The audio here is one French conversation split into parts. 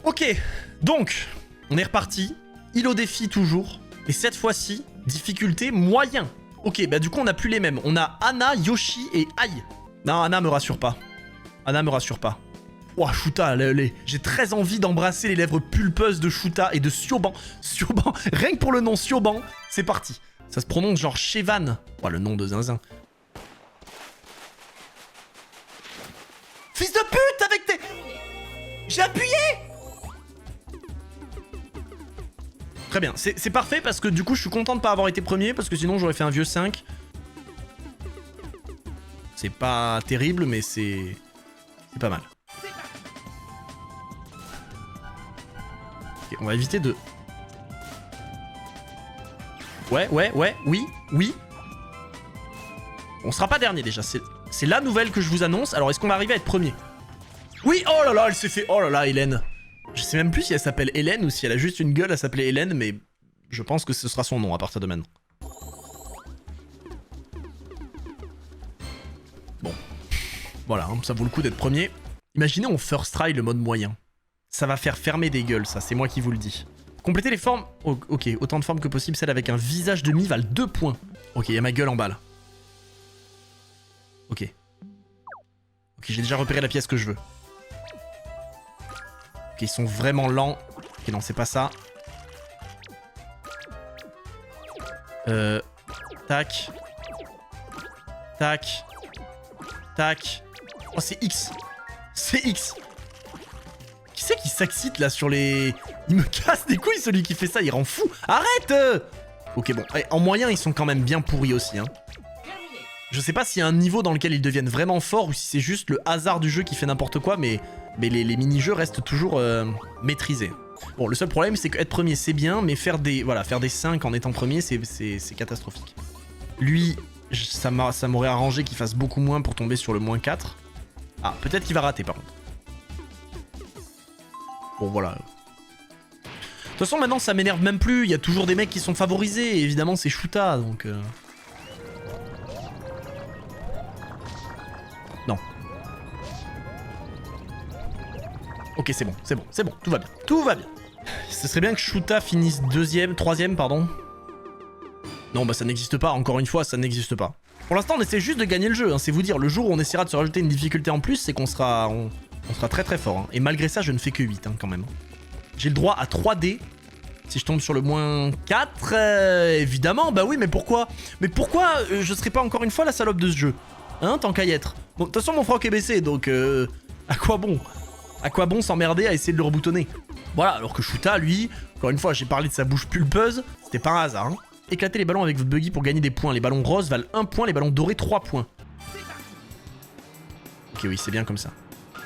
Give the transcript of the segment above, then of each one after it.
Ok, donc, on est reparti. Île au défi toujours. Et cette fois-ci, difficulté moyen. Ok, bah du coup, on n'a plus les mêmes. On a Anna, Yoshi et Ai. Non, Anna me rassure pas. Anna me rassure pas. Ouah, Shuta, j'ai très envie d'embrasser les lèvres pulpeuses de Shuta et de Sioban. Sioban, rien que pour le nom Sioban, c'est parti. Ça se prononce genre Chevan. Ouah, le nom de zinzin. Fils de pute avec tes... J'ai appuyé. Très bien, c'est parfait parce que du coup je suis content de pas avoir été premier parce que sinon j'aurais fait un vieux 5. C'est pas terrible mais c'est pas mal. Ok, on va éviter de... Ouais, oui. On sera pas dernier déjà, c'est la nouvelle que je vous annonce. Alors est-ce qu'on va arriver à être premier? Oui, oh là là, elle s'est fait... Oh là là, Hélène. Je sais même plus si elle s'appelle Hélène ou si elle a juste une gueule à s'appeler Hélène, mais je pense que ce sera son nom à partir de maintenant. Bon. Voilà, hein, ça vaut le coup d'être premier. Imaginez on first try le mode moyen. Ça va faire fermer des gueules, ça, c'est moi qui vous le dis. Compléter les formes... Oh, ok, autant de formes que possible, celle avec un visage de mie valent 2 points. Ok, il y a ma gueule en bas là. Ok. Ok, j'ai déjà repéré la pièce que je veux. Ok, ils sont vraiment lents. Ok, non, c'est pas ça. Tac. Tac. Tac. Oh, c'est X. C'est X. Qui c'est qui s'excite là sur les... Il me casse des couilles celui qui fait ça, il rend fou. Arrête. Ok, bon. Allez, en moyen, ils sont quand même bien pourris aussi, hein. Je sais pas s'il y a un niveau dans lequel ils deviennent vraiment forts ou si c'est juste le hasard du jeu qui fait n'importe quoi, mais les mini-jeux restent toujours maîtrisés. Bon, le seul problème, c'est qu'être premier, c'est bien, mais faire des 5 en étant premier, c'est catastrophique. Lui, ça m'aurait arrangé qu'il fasse beaucoup moins pour tomber sur le moins 4. Ah, peut-être qu'il va rater, par contre. Bon, voilà. De toute façon, maintenant, ça m'énerve même plus. Il y a toujours des mecs qui sont favorisés, et évidemment, c'est Shuta, donc... Non. Ok, c'est bon, tout va bien. Tout va bien. Ce serait bien que Shuta finisse troisième, pardon. Non, bah ça n'existe pas, encore une fois, ça n'existe pas. Pour l'instant, on essaie juste de gagner le jeu, hein. C'est vous dire, le jour où on essaiera de se rajouter une difficulté en plus, c'est qu'on sera... On sera très très fort, hein. Et malgré ça, je ne fais que 8, hein, quand même. J'ai le droit à 3D. Si je tombe sur le moins 4, évidemment, bah oui, mais pourquoi? Mais pourquoi je serais pas encore une fois la salope de ce jeu? Hein, tant qu'à y être. Bon, de toute façon, mon froc est baissé, donc à quoi bon? À quoi bon s'emmerder à essayer de le reboutonner? Voilà, alors que Shuta, lui, encore une fois, j'ai parlé de sa bouche pulpeuse, c'était pas un hasard, hein. Éclatez les ballons avec votre buggy pour gagner des points. Les ballons roses valent 1 point, les ballons dorés 3 points. Ok, oui, c'est bien comme ça.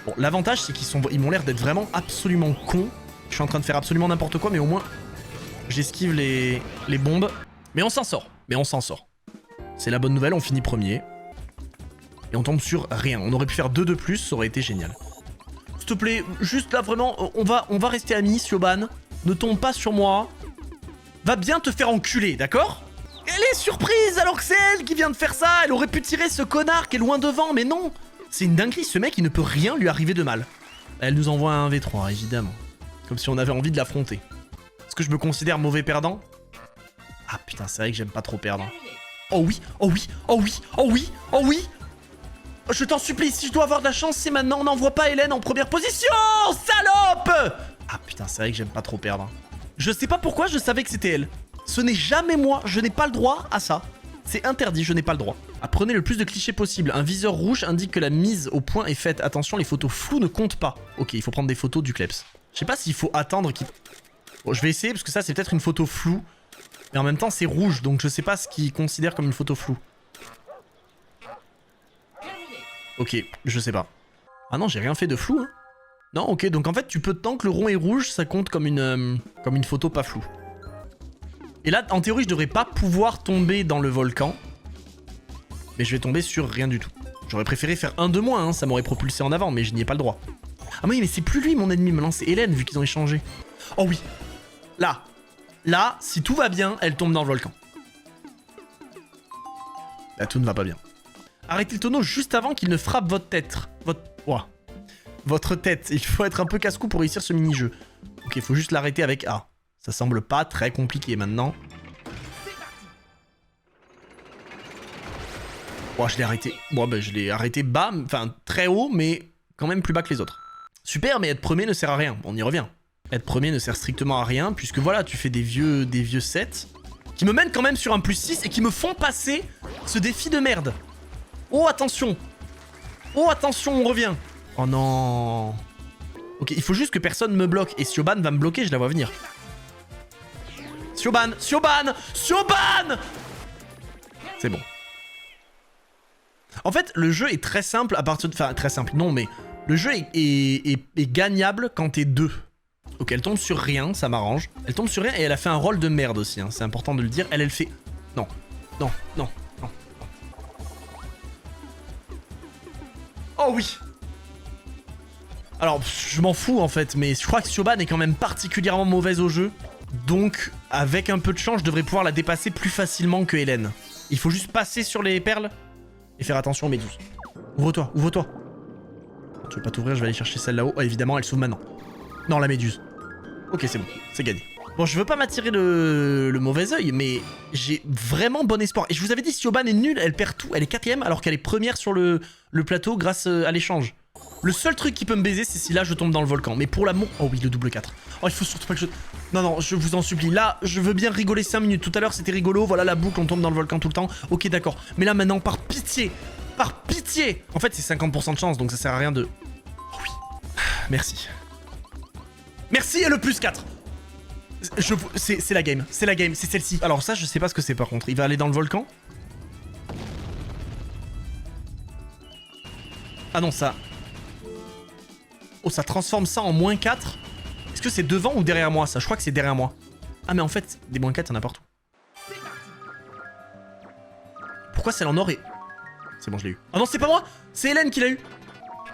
Bon, l'avantage, c'est qu'ils m'ont l'air d'être vraiment absolument cons. Je suis en train de faire absolument n'importe quoi, mais au moins, j'esquive les bombes. Mais on s'en sort, C'est la bonne nouvelle, on finit premier. Et on tombe sur rien. On aurait pu faire 2 de plus, ça aurait été génial. S'il te plaît, juste là, vraiment, on va rester amis, Sioban. Ne tombe pas sur moi. Va bien te faire enculer, d'accord? Elle est surprise alors que c'est elle qui vient de faire ça. Elle aurait pu tirer ce connard qui est loin devant, mais non. C'est une dinguerie, ce mec, il ne peut rien lui arriver de mal. Elle nous envoie un V3, évidemment. Comme si on avait envie de l'affronter. Est-ce que je me considère mauvais perdant? Ah putain, c'est vrai que j'aime pas trop perdre. Oh oui, oh oui, oh oui, oh oui, oh oui. Je t'en supplie, si je dois avoir de la chance, c'est maintenant. On n'envoie pas Hélène en première position, salope! Ah putain, c'est vrai que j'aime pas trop perdre. Je sais pas pourquoi, je savais que c'était elle. Ce n'est jamais moi, je n'ai pas le droit à ça. C'est interdit, je n'ai pas le droit. Apprenez le plus de clichés possible. Un viseur rouge indique que la mise au point est faite. Attention, les photos floues ne comptent pas. Ok, il faut prendre des photos du kleps. Je sais pas s'il faut attendre qu'il... Bon, je vais essayer, parce que ça, c'est peut-être une photo floue. Mais en même temps, c'est rouge, donc je sais pas ce qu'ils considèrent comme une photo floue. Ok, je sais pas. Ah non, j'ai rien fait de flou, hein. Non, ok, donc en fait, tu peux, tant que le rond est rouge, ça compte comme une photo pas floue. Et là, en théorie, je devrais pas pouvoir tomber dans le volcan. Mais je vais tomber sur rien du tout. J'aurais préféré faire un de moins, hein, ça m'aurait propulsé en avant, mais je n'y ai pas le droit. Ah oui, mais c'est plus lui, mon ennemi, maintenant, c'est Hélène, vu qu'ils ont échangé. Oh oui. Là, si tout va bien, elle tombe dans le volcan. Là, tout ne va pas bien. Arrêtez le tonneau juste avant qu'il ne frappe votre tête. Ouah. votre tête. Il faut être un peu casse-cou pour réussir ce mini-jeu. Ok, il faut juste l'arrêter avec A. Ça semble pas très compliqué maintenant. Bon, je l'ai arrêté. Bon, bah, je l'ai arrêté bas, enfin très haut, mais quand même plus bas que les autres. Super, mais être premier ne sert à rien. On y revient. Être premier ne sert strictement à rien, puisque voilà, tu fais des vieux sets qui me mènent quand même sur un +6 et qui me font passer ce défi de merde. Oh, attention. Oh, attention, on revient. Oh non. Ok, il faut juste que personne me bloque. Et Siobhan va me bloquer, je la vois venir. Siobhan, Siobhan, Siobhan. C'est bon. En fait, le jeu est très simple à partir de... Enfin, très simple, non, mais... Le jeu est gagnable quand t'es deux. Ok, elle tombe sur rien, ça m'arrange. Elle tombe sur rien et elle a fait un rôle de merde aussi, hein. C'est important de le dire. Elle fait... Non, non, non, non. Oh oui. Alors, je m'en fous en fait, mais je crois que Siobhan est quand même particulièrement mauvaise au jeu. Donc, avec un peu de chance, je devrais pouvoir la dépasser plus facilement que Hélène. Il faut juste passer sur les perles et faire attention aux méduses. Ouvre-toi, ouvre-toi. Tu veux pas t'ouvrir, je vais aller chercher celle là-haut. Oh, évidemment, elle s'ouvre maintenant. Non, la méduse. Ok, c'est bon, c'est gagné. Bon, je veux pas m'attirer le mauvais œil, mais j'ai vraiment bon espoir. Et je vous avais dit, Siobhan est nulle, elle perd tout. Elle est 4ème alors qu'elle est première sur le plateau grâce à l'échange. Le seul truc qui peut me baiser, c'est si là je tombe dans le volcan. Mais pour l'amour... Oh oui, le double 4. Oh, il faut surtout pas que je... Non, non, je vous en supplie. Là, je veux bien rigoler 5 minutes. Tout à l'heure, c'était rigolo. Voilà la boucle, on tombe dans le volcan tout le temps. Ok, d'accord. Mais là, maintenant, par pitié. Par pitié. En fait, c'est 50% de chance, donc ça sert à rien de... Oh oui. Merci. Merci et le +4. C'est la game. C'est la game. C'est celle-ci. Alors ça, je sais pas ce que c'est par contre. Il va aller dans le volcan. Ah non, ça... Oh, ça transforme ça en -4. Est-ce que c'est devant ou derrière moi, ça? Je crois que c'est derrière moi. Ah, mais en fait, des -4, il y en a partout. Pourquoi celle en or est... C'est bon, je l'ai eu. Ah non, c'est pas moi. C'est Hélène qui l'a eu.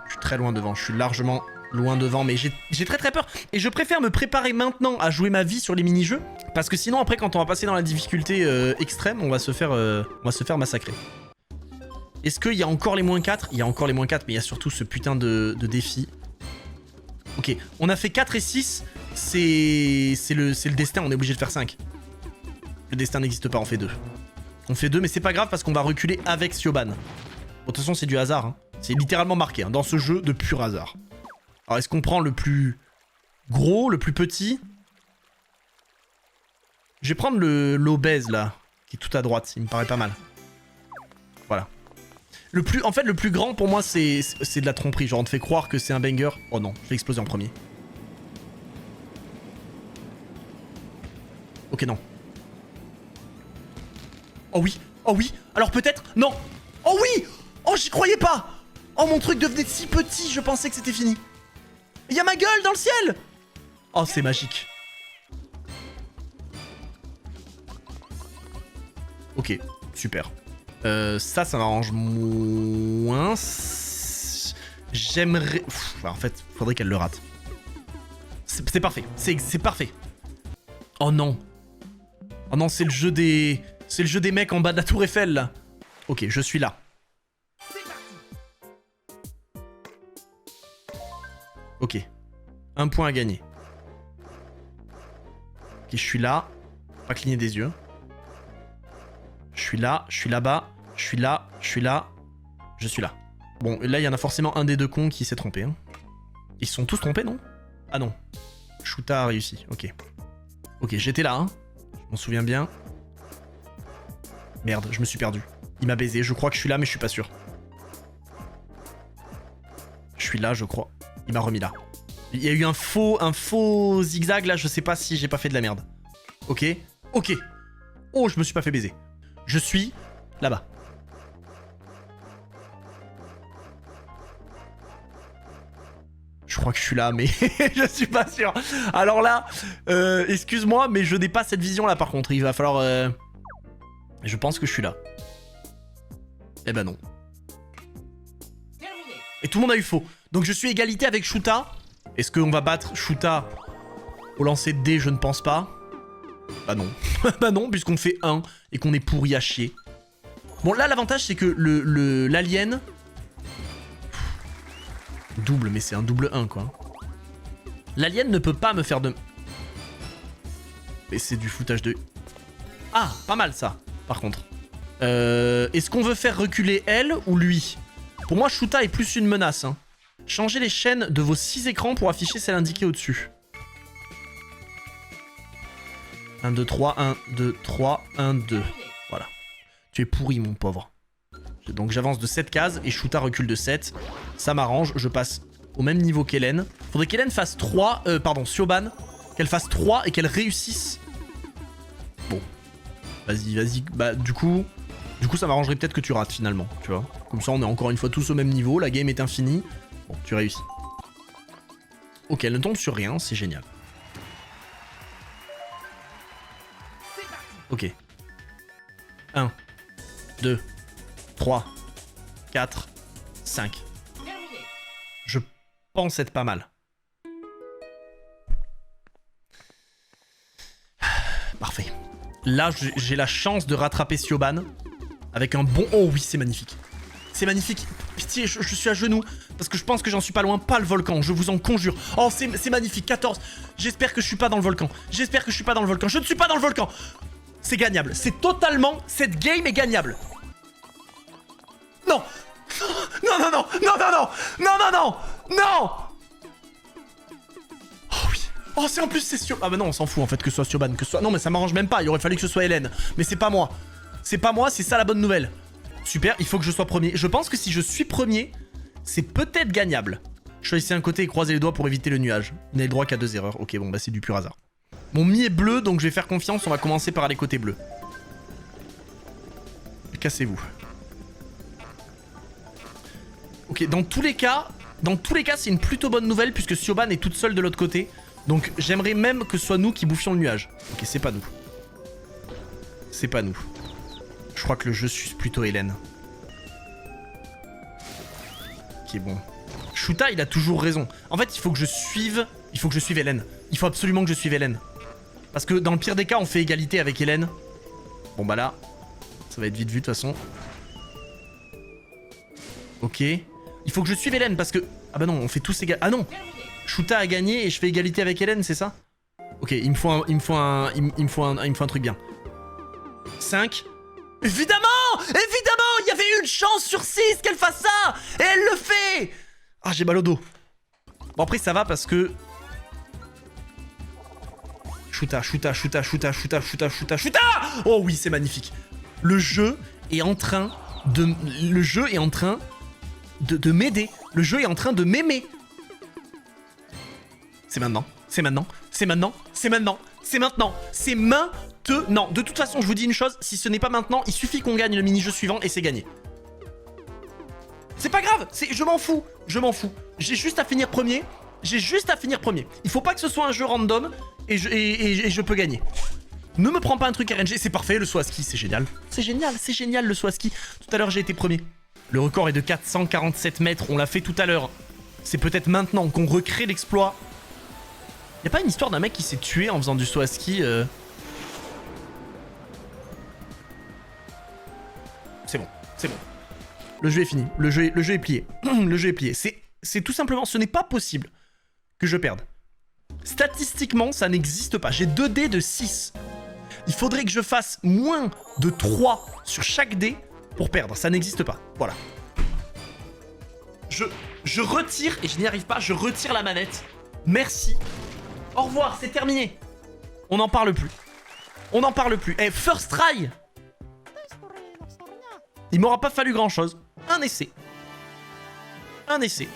Je suis très loin devant. Je suis largement loin devant, mais j'ai très peur. Et je préfère me préparer maintenant à jouer ma vie sur les mini-jeux. Parce que sinon, après, quand on va passer dans la difficulté extrême, on va se faire massacrer. Est-ce qu'il y a encore les -4? Il y a encore les -4, mais il y a surtout ce putain de défi. Ok, on a fait 4 et 6, c'est le destin, on est obligé de faire 5. Le destin n'existe pas, on fait 2. On fait 2, mais c'est pas grave parce qu'on va reculer avec Siobhan. Bon, de toute façon, c'est du hasard, hein. C'est littéralement marqué, hein, dans ce jeu, de pur hasard. Alors, est-ce qu'on prend le plus gros, le plus petit? Je vais prendre l'obèse, là, qui est tout à droite, il me paraît pas mal. Voilà. En fait, le plus grand pour moi, c'est de la tromperie. Genre, on te fait croire que c'est un banger. Oh non, je vais exploser en premier. Ok, non. Oh oui, oh oui. Alors peut-être, non. Oh oui. Oh, j'y croyais pas. Oh, mon truc devenait si petit, je pensais que c'était fini. Il y a ma gueule dans le ciel. Oh, c'est magique. Ok, super. Ça m'arrange moins. J'aimerais... En fait, faudrait qu'elle le rate. C'est parfait. C'est parfait. Oh non. Oh non, c'est le jeu des... C'est le jeu des mecs en bas de la tour Eiffel, là. Ok, je suis là. Ok. Un point à gagner. Ok, je suis là. Pas cligner des yeux. Je suis là, je suis là-bas, je suis là, je suis là, je suis là. Bon, là, il y en a forcément un des deux cons qui s'est trompé. Hein. Ils se sont tous trompés, non? Ah non. Shuta a réussi, ok. Ok, j'étais là, hein. Je m'en souviens bien. Merde, je me suis perdu. Il m'a baisé, je crois que je suis là, mais je suis pas sûr. Je suis là, je crois. Il m'a remis là. Il y a eu un faux zigzag, là, je sais pas si j'ai pas fait de la merde. Ok, ok. Oh, je me suis pas fait baiser. Je suis là-bas. Je crois que je suis là, mais je suis pas sûr. Alors là, excuse-moi, mais je n'ai pas cette vision-là, par contre. Il va falloir... Je pense que je suis là. Eh ben non. Et tout le monde a eu faux. Donc je suis égalité avec Shuta. Est-ce qu'on va battre Shuta au lancer de dés? Je ne pense pas. Bah non. Bah non, puisqu'on fait 1 et qu'on est pourri à chier. Bon, là, l'avantage, c'est que l'alien... double, mais c'est un double 1 quoi. L'alien ne peut pas me faire de... Mais c'est du foutage de... Ah, pas mal ça, par contre. Est-ce qu'on veut faire reculer elle ou lui? Pour moi, Shuta est plus une menace. Hein. Changez les chaînes de vos 6 écrans pour afficher celle indiquée au-dessus. 1, 2, 3, 1, 2, 3, 1, 2. Voilà. Tu es pourri, mon pauvre. Donc j'avance de 7 cases et Shuta recule de 7. Ça m'arrange, je passe au même niveau qu'Hélène. Faudrait qu'Hélène fasse 3... pardon, Siobhan. Qu'elle fasse 3 et qu'elle réussisse. Bon. Vas-y, vas-y. Bah, du coup, ça m'arrangerait peut-être que tu rates, finalement. Tu vois. Comme ça, on est encore une fois tous au même niveau. La game est infinie. Bon, tu réussis. Ok, elle ne tombe sur rien. C'est génial. Ok. 1, 2, 3, 4, 5. Je pense être pas mal. Parfait. Là, j'ai la chance de rattraper Siobhan avec un bon... Oh oui, c'est magnifique. C'est magnifique. Pitié, je suis à genoux parce que je pense que j'en suis pas loin. Pas le volcan, je vous en conjure. Oh, c'est magnifique. 14. J'espère que je suis pas dans le volcan. J'espère que je suis pas dans le volcan. Je ne suis pas dans le volcan. C'est gagnable. C'est totalement... Cette game est gagnable. Non. Non, non, non. Non, non, non. Non, non, non. Non. Oh oui. Oh, c'est en plus, c'est Siobhan. Ah bah non, on s'en fout en fait que ce soit Siobhan, que ce soit... Non, mais ça m'arrange même pas. Il aurait fallu que ce soit Hélène. Mais c'est pas moi. C'est pas moi, c'est ça la bonne nouvelle. Super, il faut que je sois premier. Je pense que si je suis premier, c'est peut-être gagnable. Choisissez un côté et croisez les doigts pour éviter le nuage. Vous n'avez le droit qu'à 2 erreurs. Ok, bon, bah c'est du pur hasard. Mon mi est bleu, donc je vais faire confiance. On va commencer par aller côté bleu. Cassez-vous. Ok, dans tous les cas, c'est une plutôt bonne nouvelle puisque Siobhan est toute seule de l'autre côté. Donc j'aimerais même que ce soit nous qui bouffions le nuage. Ok, c'est pas nous. C'est pas nous. Je crois que le jeu suce plutôt Hélène. Ok, bon. Shuta, il a toujours raison. En fait, il faut que je suive Hélène. Il faut absolument que je suive Hélène. Parce que dans le pire des cas, on fait égalité avec Hélène. Bon bah là, ça va être vite vu de toute façon. Ok. Il faut que je suive Hélène parce que... Ah bah non, on fait tous égalité. Ah non, Shuta a gagné et je fais égalité avec Hélène, c'est ça? Ok, il me faut un truc bien. 5. Évidemment! Évidemment! Il y avait une chance sur 6 qu'elle fasse ça! Et elle le fait! Ah, j'ai mal au dos. Bon, après, ça va parce que... Shuta! Oh oui, c'est magnifique. Le jeu est en train de m'aider. Le jeu est en train de m'aimer. C'est maintenant. C'est maintenant. C'est maintenant. C'est maintenant. C'est maintenant. C'est maintenant. De toute façon, je vous dis une chose. Si ce n'est pas maintenant, il suffit qu'on gagne le mini-jeu suivant et c'est gagné. C'est pas grave. Je m'en fous. Je m'en fous. J'ai juste à finir premier. Il faut pas que ce soit un jeu random et je peux gagner. Ne me prends pas un truc RNG. C'est parfait, le saut à ski, c'est génial. C'est génial le saut à ski. Tout à l'heure, j'ai été premier. Le record est de 447 mètres. On l'a fait tout à l'heure. C'est peut-être maintenant qu'on recrée l'exploit. Y'a pas une histoire d'un mec qui s'est tué en faisant du saut à ski C'est bon, c'est bon. Le jeu est fini. Le jeu est plié. Le jeu est plié. C'est tout simplement... Ce n'est pas possible que je perde. Statistiquement, ça n'existe pas. J'ai 2 dés de 6. Il faudrait que je fasse moins de 3 sur chaque dé pour perdre. Ça n'existe pas. Voilà. Je retire, et je n'y arrive pas, je retire la manette. Merci. Au revoir, c'est terminé. On n'en parle plus. On n'en parle plus. Eh, first try. Il m'aura pas fallu grand chose. Un essai. Un essai.